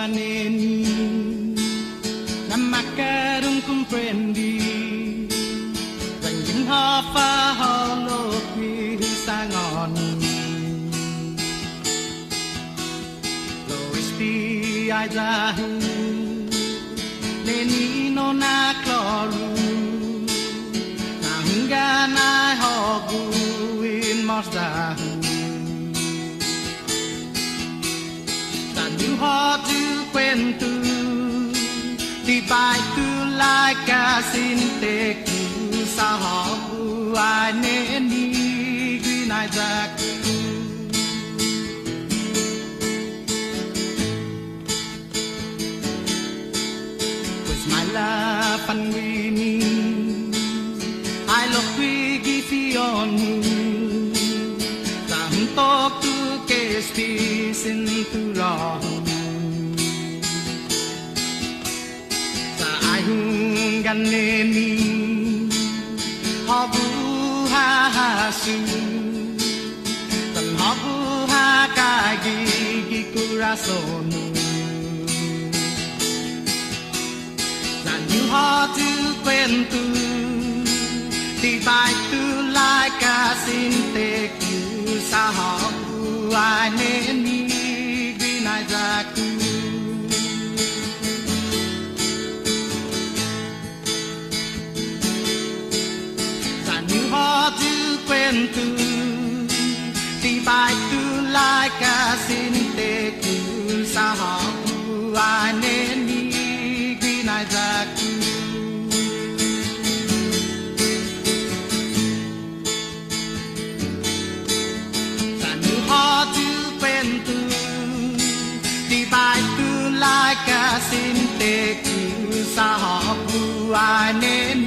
aneni na macarun comprendi Rangin ho fa ho lo quy sang on Lo isti ai ra Neni no na kloru Na hunga na ho gu in mosda Họ tu quen tu đi bài tu lại cả xin tê cứ sao họ bu ai nên đi ghi này ra Cause my love and winning I love we give on Tam tok tu ke sti sin tu rong Gan neni ho bu ha su tan ho bu ha ka gi corazon dan you ho tu quen tu ti bai tu lai ka sin te ku sa ho bu ai neni gi nai za ku quen tu ti bai tu lai ka sin te ku sa ho ai nên đi ghi nai ra ku sa nu ho tu quen tu ti bai tu lai ka sin te ku sa ho ai nên